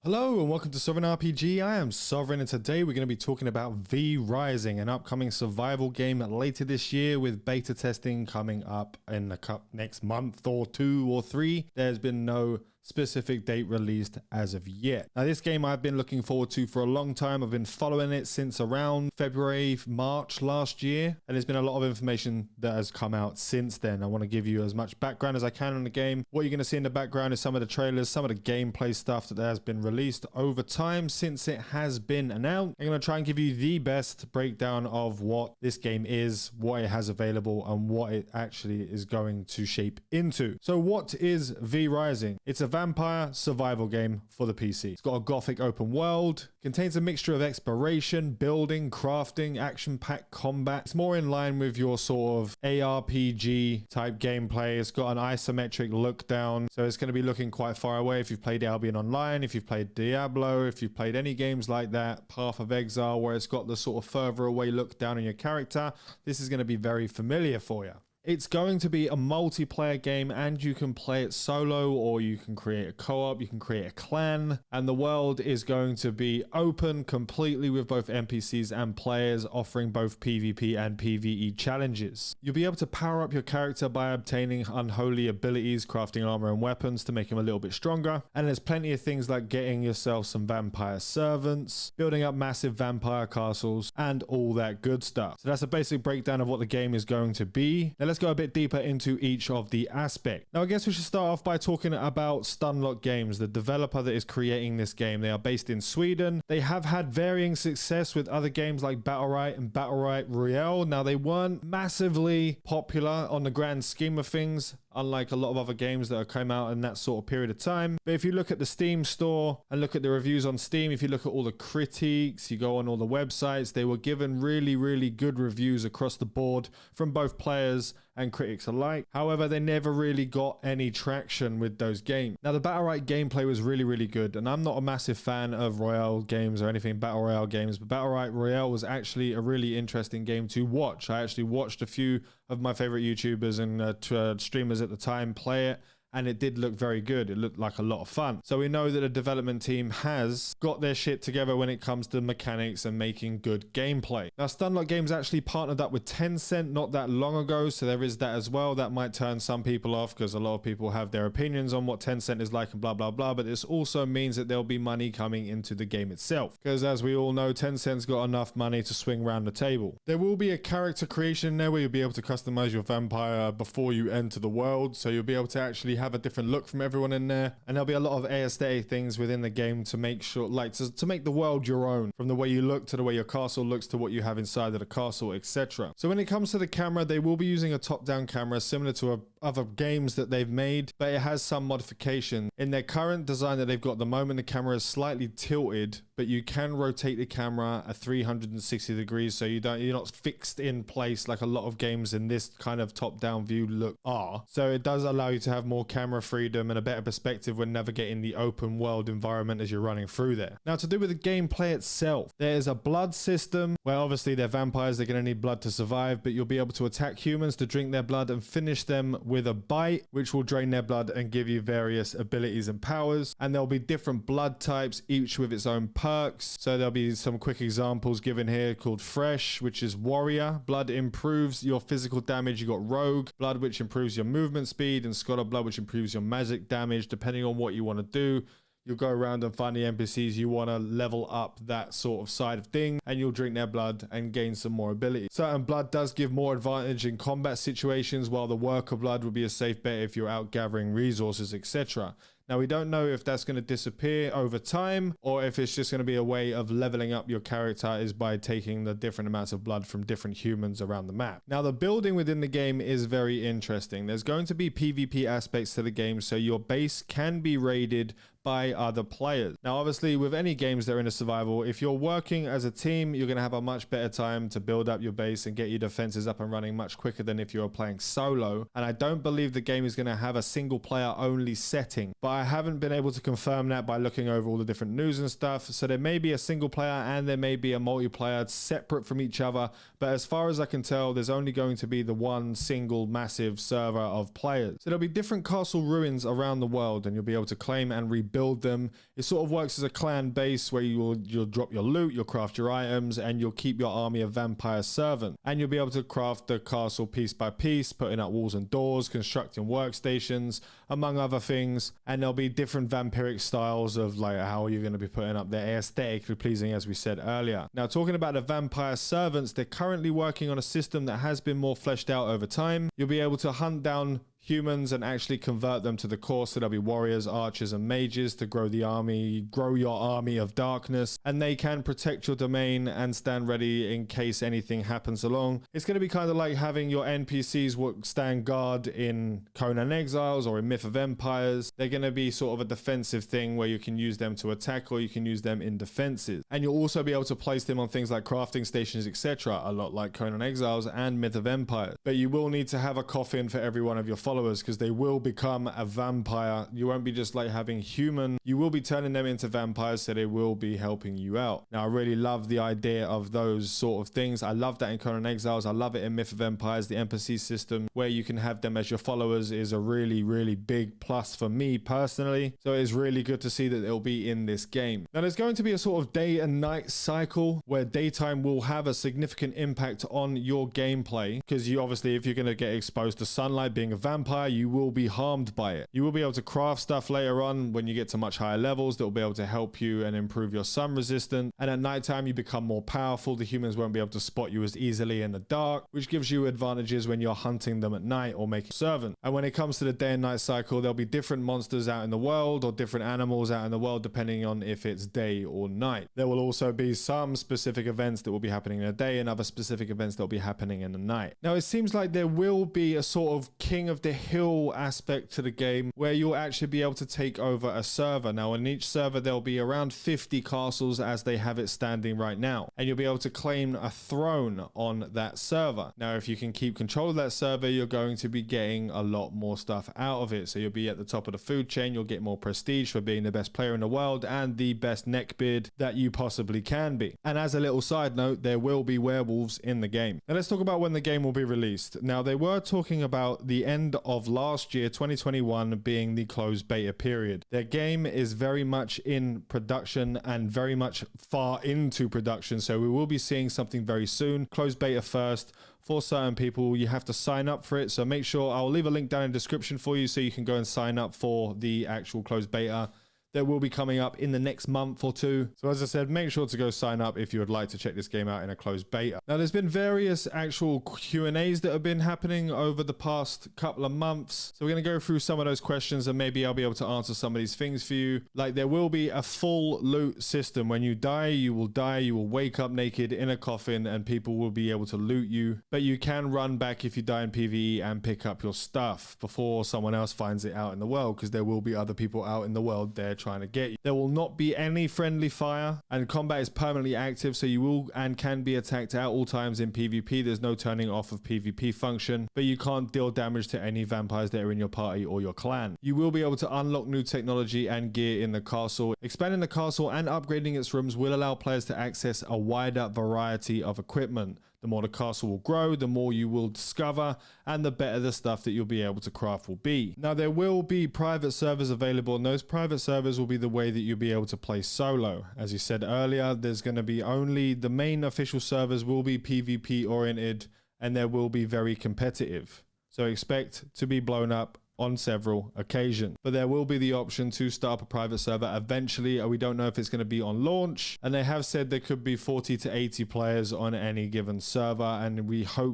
Hello and welcome to Sovereign RPG. I am Sovereign and today we're going to be talking about V Rising, an upcoming survival game later this year with beta testing coming up in the next month or 2 or 3. There's been no specific date released as of yet. Now this game I've been looking forward to for a long time. I've been following it since around February, March last year, and there's been a lot of information that has come out since then. I want to give you as much background as I can on the game. What you're going to see in the background is some of the trailers, some of the gameplay stuff that has been released over time since it has been announced. I'm going to try and give you the best breakdown of what this game is, what it has available, and what it actually is going to shape into. So what is V Rising? It's a vampire survival game for the PC. It's got a gothic open world, contains a mixture of exploration, building, crafting, action-packed combat. It's more in line with your sort of ARPG type gameplay. It's got an isometric look down, so it's going to be looking quite far away. If you've played Albion Online, if you've played Diablo, if you've played any games like that, Path of Exile, where it's got the sort of further away look down on your character, this is going to be very familiar for you. It's going to be a multiplayer game and you can play it solo or you can create a co-op, you can create a clan, and the world is going to be open completely with both NPCs and players, offering both PvP and PvE challenges. You'll be able to power up your character by obtaining unholy abilities, crafting armor and weapons to make him a little bit stronger, and there's plenty of things like getting yourself some vampire servants, building up massive vampire castles, and all that good stuff. So that's a basic breakdown of what the game is going to be. Now let's go a bit deeper into each of the aspects. Now I guess we should start off by talking about Stunlock Games, the developer that is creating this game. They are based in Sweden. They have had varying success with other games like Battlerite and Battlerite Royale. Now they weren't massively popular on the grand scheme of things, unlike a lot of other games that have come out in that sort of period of time. But if you look at the Steam store and look at the reviews on Steam, if you look at all the critiques, you go on all the websites, they were given really good reviews across the board from both players and critics alike. However, they never really got any traction with those games. Now the Battlerite gameplay was really good, and I'm not a massive fan of Royale games or anything Battle Royale games, but Battlerite Royale was actually a really interesting game to watch. I actually watched a few of my favorite YouTubers and streamers at the time play it, and it did look very good. It looked like a lot of fun. So we know that the development team has got their shit together when it comes to mechanics and making good gameplay. Now Stunlock Games actually partnered up with Tencent not that long ago, so there is that as well. That might turn some people off because a lot of people have their opinions on what Tencent is like and blah blah, but this also means that there'll be money coming into the game itself, because as we all know, Tencent's got enough money to swing around the table. There will be a character creation in there where you'll be able to customize your vampire before you enter the world, so you'll be able to actually have a different look from everyone in there, and there'll be a lot of aesthetic things within the game to make sure, like to make the world your own, from the way you look to the way your castle looks to what you have inside of the castle, etc. So when it comes to the camera, they will be using a top-down camera similar to other games that they've made, but it has some modification. In their current design that they've got at the moment, the camera is slightly tilted, but you can rotate the camera at 360 degrees, so you're not fixed in place like a lot of games in this kind of top-down view look are. So it does allow you to have more camera freedom and a better perspective when navigating the open world environment as you're running through there. Now to do with the gameplay itself, there is a blood system where obviously they're vampires, they're going to need blood to survive, but you'll be able to attack humans to drink their blood and finish them with a bite, which will drain their blood and give you various abilities and powers. And there'll be different blood types, each with its own perks. So there'll be some quick examples given here called Fresh, which is Warrior. Blood improves your physical damage. You got Rogue Blood, which improves your movement speed, and Scholar Blood, which improves your magic damage. Depending on what you want to do, you'll go around and find the NPCs you want to level up that sort of side of thing, and you'll drink their blood and gain some more ability. Certain blood does give more advantage in combat situations, while the worker blood will be a safe bet if you're out gathering resources, etc. Now we don't know if that's going to disappear over time or if it's just going to be a way of leveling up your character is by taking the different amounts of blood from different humans around the map. Now the building within the game is very interesting. There's going to be PvP aspects to the game, so your base can be raided by other players. Now obviously with any games that are in a survival, if you're working as a team, you're going to have a much better time to build up your base and get your defenses up and running much quicker than if you're playing solo. And I don't believe the game is going to have a single player only setting, but I haven't been able to confirm that by looking over all the different news and stuff. So there may be a single player and there may be a multiplayer separate from each other, but as far as I can tell, there's only going to be the one single massive server of players. So there'll be different castle ruins around the world, and you'll be able to claim and rebuild build them. It sort of works as a clan base where you'll drop your loot, you'll craft your items, and you'll keep your army of vampire servant. And you'll be able to craft the castle piece by piece, putting up walls and doors, constructing workstations, among other things. And there'll be different vampiric styles of like how you're going to be putting up their aesthetically pleasing, as we said earlier. Now, talking about the vampire servants, they're currently working on a system that has been more fleshed out over time. You'll be able to hunt down humans and actually convert them to the core, so there'll be warriors, archers, and mages to grow your army of darkness, and they can protect your domain and stand ready in case anything happens along. It's going to be kind of like having your NPCs stand guard in Conan Exiles or in Myth of Empires. They're going to be sort of a defensive thing where you can use them to attack or you can use them in defenses, and you'll also be able to place them on things like crafting stations, etc., a lot like Conan Exiles and Myth of Empires. But you will need to have a coffin for every one of your followers, because they will become a vampire. You won't be just like having human, you will be turning them into vampires, so they will be helping you out. Now, I really love the idea of those sort of things. I love that in Conan Exiles. I love it in Myth of Empires. The NPC system where you can have them as your followers is a really, really big plus for me personally. So it's really good to see that it'll be in this game. Now, there's going to be a sort of day and night cycle where daytime will have a significant impact on your gameplay, because you obviously, if you're going to get exposed to sunlight, being a vampire, you will be harmed by it. You will be able to craft stuff later on when you get to much higher levels that will be able to help you and improve your sun resistance. And at nighttime, you become more powerful. The humans won't be able to spot you as easily in the dark, which gives you advantages when you're hunting them at night or making servant. And when it comes to the day and night cycle, there'll be different monsters out in the world or different animals out in the world depending on if it's day or night. There will also be some specific events that will be happening in the day and other specific events that will be happening in the night. Now, it seems like there will be a sort of king of the hill aspect to the game where you'll actually be able to take over a server. Now, in each server there'll be around 50 castles as they have it standing right now, and you'll be able to claim a throne on that server. Now, if you can keep control of that server, you're going to be getting a lot more stuff out of it. So you'll be at the top of the food chain, you'll get more prestige for being the best player in the world and the best neckbeard that you possibly can be. And as a little side note, there will be werewolves in the game. Now, let's talk about when the game will be released. Now, they were talking about the end of last year, 2021, being the closed beta period. Their game is very much in production and very much far into production, so we will be seeing something very soon. Closed beta first. For certain people, you have to sign up for it, so make sure I'll leave a link down in the description for you so you can go and sign up for the actual closed beta. That will be coming up in the next month or two. So as I said, make sure to go sign up if you would like to check this game out in a closed beta. Now, there's been various actual Q&As that have been happening over the past couple of months. So we're going to go through some of those questions and maybe I'll be able to answer some of these things for you. Like, there will be a full loot system. When you die, you will wake up naked in a coffin and people will be able to loot you. But you can run back if you die in PvE and pick up your stuff before someone else finds it out in the world, because there will be other people out in the world there trying to get you. There will not be any friendly fire, and combat is permanently active, so you will and can be attacked at all times in PvP. There's no turning off of PvP function, but you can't deal damage to any vampires that are in your party or your clan. You will be able to unlock new technology and gear in the castle. Expanding the castle and upgrading its rooms will allow players to access a wider variety of equipment. The more the castle will grow, the more you will discover, and the better the stuff that you'll be able to craft will be. Now, there will be private servers available, and those private servers will be the way that you'll be able to play solo. As you said earlier, there's going to be only the main official servers will be PvP oriented, and there will be very competitive. So expect to be blown up on several occasions, but there will be the option to start up a private server eventually. We don't know if it's going to be on launch, and they have said there could be 40 to 80 players on any given server, and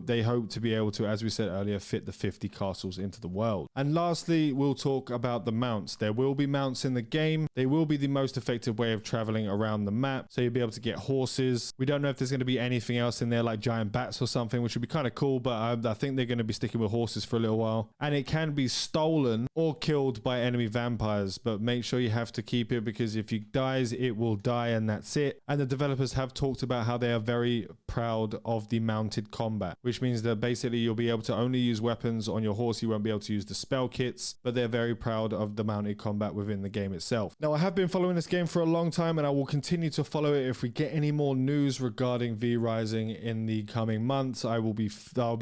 they hope to be able to, as we said earlier, fit the 50 castles into the world. And lastly, we'll talk about the mounts. There will be mounts in the game. They will be the most effective way of traveling around the map, so you'll be able to get horses. We don't know if there's going to be anything else in there like giant bats or something, which would be kind of cool, but I think they're going to be sticking with horses for a little while. And it can be stolen or killed by enemy vampires, but make sure you have to keep it, because if it dies, it will die and that's it. And the developers have talked about how they are very proud of the mounted combat, which means that basically you'll be able to only use weapons on your horse. You won't be able to use the spell kits, but they're very proud of the mounted combat within the game itself. Now, I have been following this game for a long time, and I will continue to follow it. If we get any more news regarding V Rising in the coming months, I'll be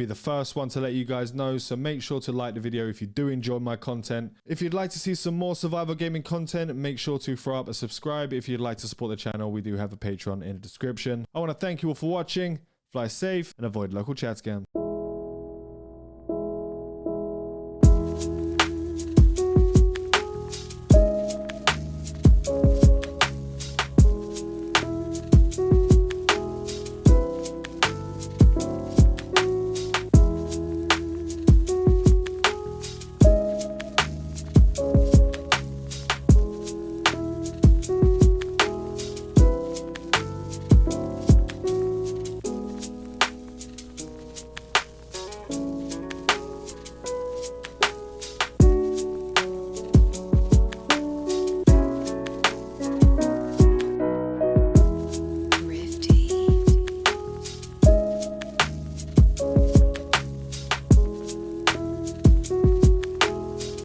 the first one to let you guys know. So make sure to like the video if you do enjoy my content. If you'd like to see some more survival gaming content, make sure to throw up a subscribe. If you'd like to support the channel, we do have a Patreon in the description. I want to thank you all for watching. Fly safe and avoid local chat scams.